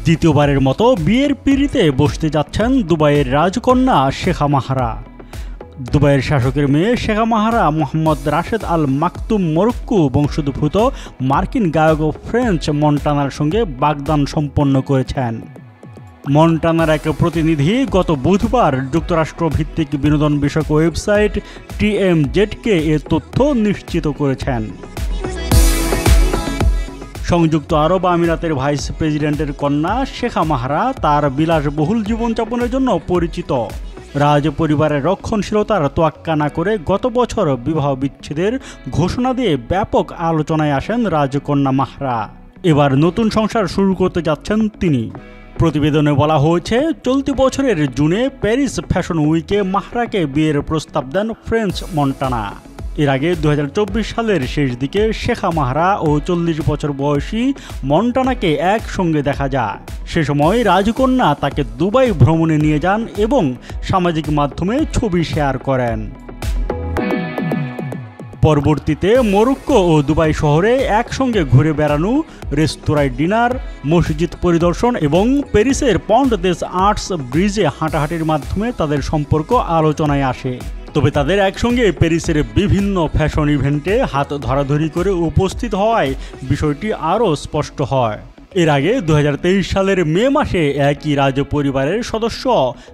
দ্বিতীয়বারের মতো বিয়ের পিঁড়িতে বসতে যাচ্ছেন দুবাইয়ের রাজকন্যা শেখা মাহরা। দুবাইয়ের শাসকের মেয়ে শেখা মাহরা মোহাম্মদ রাশেদ আল মাকতুম মরক্কো বংশোদ্ভূত মার্কিন গায়ক ও ফ্রেঞ্চ মন্টানার সঙ্গে বাগদান সম্পন্ন করেছেন। মন্টানার এক প্রতিনিধি গত বুধবার যুক্তরাষ্ট্র ভিত্তিক বিনোদন বিষয়ক ওয়েবসাইট TMZকে এ তথ্য নিশ্চিত করেছেন। সংযুক্ত আরব আমিরাতের ভাইস প্রেসিডেন্টের কন্যা শেখা মাহরা তার বিলাসবহুল জীবনযাপনের জন্য পরিচিত। রাজ পরিবারের রক্ষণশীলতার তোয়াক্কা না করে গত বছর বিবাহ বিচ্ছেদের ঘোষণা দিয়ে ব্যাপক আলোচনায় আসেন রাজকন্যা মাহরা। এবার নতুন সংসার শুরু করতে যাচ্ছেন তিনি। প্রতিবেদনে বলা হয়েছে, চলতি বছরের জুনে প্যারিস ফ্যাশন উইকে মাহরাকে বিয়ের প্রস্তাব দেন ফ্রেঞ্চ মন্টানা। এর আগে 2024 সালের শেষ দিকে শেখা মাহরা ও 40 বছর বয়সী মন্টানাকে একসঙ্গে দেখা যায়। সে সময় রাজকন্যা তাকে দুবাই ভ্রমণে নিয়ে যান এবং সামাজিক মাধ্যমে ছবি শেয়ার করেন। পরবর্তীতে মরক্কো ও দুবাই শহরে একসঙ্গে ঘুরে বেড়ানো, রেস্তোরাঁয় ডিনার, মসজিদ পরিদর্শন এবং প্যারিসের পন্ট দেস আর্টস ব্রিজে হাঁটাহাঁটির মাধ্যমে তাদের সম্পর্ক আলোচনায় আসে। তবে তাদের একসঙ্গে প্যারিসের বিভিন্ন ফ্যাশন ইভেন্টে হাত ধরাধরি করে উপস্থিত হওয়ায় বিষয়টি আরও স্পষ্ট হয়। এর আগে 2023 সালের মে মাসে একই রাজ পরিবারের সদস্য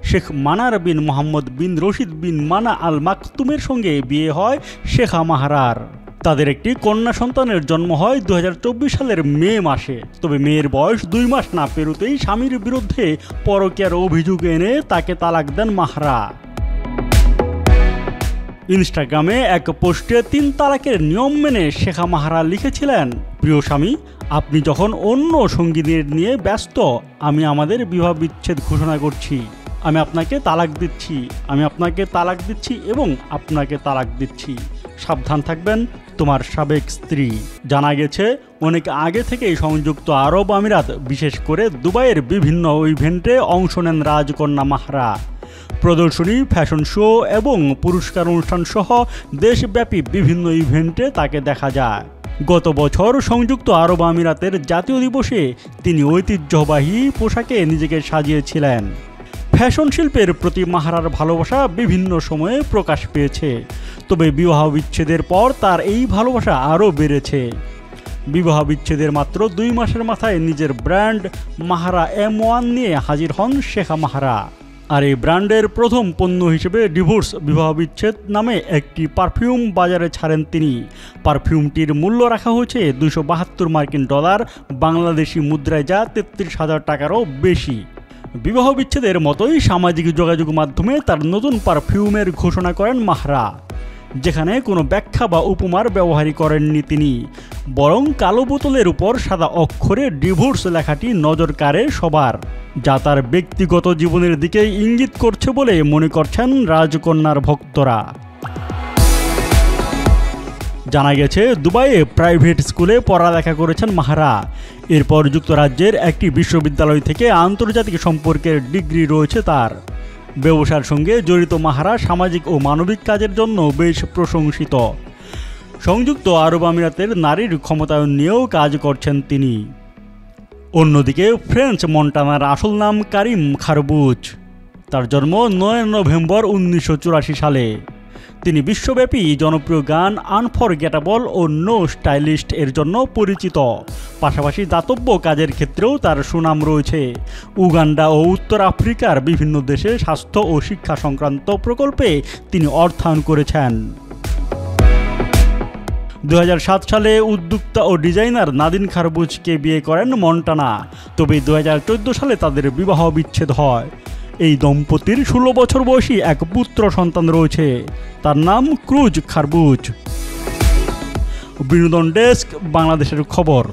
শেখ মানার বিন মোহাম্মদ বিন রশিদ বিন মানা আল মাকতুমের সঙ্গে বিয়ে হয় শেখা মাহরার। তাদের একটি কন্যা সন্তানের জন্ম হয় 2024 সালের মে মাসে। তবে মেয়ের বয়স 2 মাস না পেরোতেই স্বামীর বিরুদ্ধে পরকীয়ার অভিযোগ এনে তাকে তালাক দেন মাহরা। ইনস্টাগ্রামে এক পোস্টে 3 তালাকের নিয়ম মেনে শেখা মাহরা লিখেছিলেন, প্রিয় স্বামী, আপনি যখন অন্য সঙ্গীদের নিয়ে ব্যস্ত, আমি আমাদের বিবাহ বিচ্ছেদ ঘোষণা করছি। আমি আপনাকে তালাক দিচ্ছি, আমি আপনাকে তালাক দিচ্ছি এবং আপনাকে তালাক দিচ্ছি। সাবধান থাকবেন, তোমার সাবেক স্ত্রী। জানা গেছে, অনেক আগে থেকেই সংযুক্ত আরব আমিরাত, বিশেষ করে দুবাইয়ের বিভিন্ন ইভেন্টে অংশ নেন রাজকন্যা মাহরা। প্রদর্শনী, ফ্যাশন শো এবং পুরস্কার অনুষ্ঠান সহ দেশব্যাপী বিভিন্ন ইভেন্টে তাকে দেখা যায়। গত বছর সংযুক্ত আরব আমিরাতের জাতীয় দিবসে তিনি ঐতিহ্যবাহী পোশাকে নিজেকে সাজিয়েছিলেন। ফ্যাশন শিল্পের প্রতি মাহরার ভালোবাসা বিভিন্ন সময়ে প্রকাশ পেয়েছে, তবে বিবাহ বিচ্ছেদের পর তার এই ভালোবাসা আরও বেড়েছে। বিবাহ বিচ্ছেদের মাত্র 2 মাসের মাথায় নিজের ব্র্যান্ড মাহরা M1 নিয়ে হাজির হন শেখা মাহরা। আর এই ব্র্যান্ডের প্রথম পণ্য হিসেবে ডিভোর্স বিবাহ বিচ্ছেদ নামে একটি পারফিউম বাজারে ছাড়েন তিনি। পারফিউমটির মূল্য রাখা হয়েছে $272 মার্কিন, বাংলাদেশি মুদ্রায় যা 33,000 টাকারও বেশি। বিবাহ বিচ্ছেদের মতোই সামাজিক যোগাযোগ মাধ্যমে তার নতুন পারফিউমের ঘোষণা করেন মাহরা, যেখানে কোনো ব্যাখ্যা বা উপমার ব্যবহারই করেননি তিনি, বরং কালো বোতলের উপর সাদা অক্ষরে ডিভোর্স লেখাটি নজর কাড়ে সবার, যা তার ব্যক্তিগত জীবনের দিকে ইঙ্গিত করছে বলে মনে করছেন রাজকন্যার ভক্তরা। জানা গেছে, দুবাইয়ে প্রাইভেট স্কুলে পড়ালেখা করেছেন মাহরা। এরপর যুক্তরাজ্যের একটি বিশ্ববিদ্যালয় থেকে আন্তর্জাতিক সম্পর্কের ডিগ্রি রয়েছে তার। ব্যবসার সঙ্গে জড়িত মাহরা সামাজিক ও মানবিক কাজের জন্য বেশ প্রশংসিত। সংযুক্ত আরব আমিরাতের নারীর ক্ষমতায়ন নিয়েও কাজ করছেন তিনি। অন্যদিকে ফ্রেঞ্চ মন্টানার আসল নাম কারিম খারবুজ। তার জন্ম 9 নভেম্বর 1984 সালে। তিনি বিশ্বব্যাপী জনপ্রিয় গান আনফরগেটেবল ও নো স্টাইলিস্ট এর জন্য পরিচিত। পাশাপাশি দাতব্য কাজের ক্ষেত্রেও তার সুনাম রয়েছে। উগান্ডা ও উত্তর আফ্রিকার বিভিন্ন দেশে স্বাস্থ্য ও শিক্ষা সংক্রান্ত প্রকল্পে তিনি অর্থায়ন করেছেন। 2007 সালে উদ্যোক্তা ও ডিজাইনার নাদিন খারবুজকে বিয়ে করেন মন্টানা। তবে 2014 সালে তাদের বিবাহ বিচ্ছেদ হয়। এই দম্পতির 16 বছর বয়সী এক পুত্র সন্তান রয়েছে, তার নাম ক্রুজ খারবুজ। বিনোদন ডেস্ক, বাংলাদেশের খবর।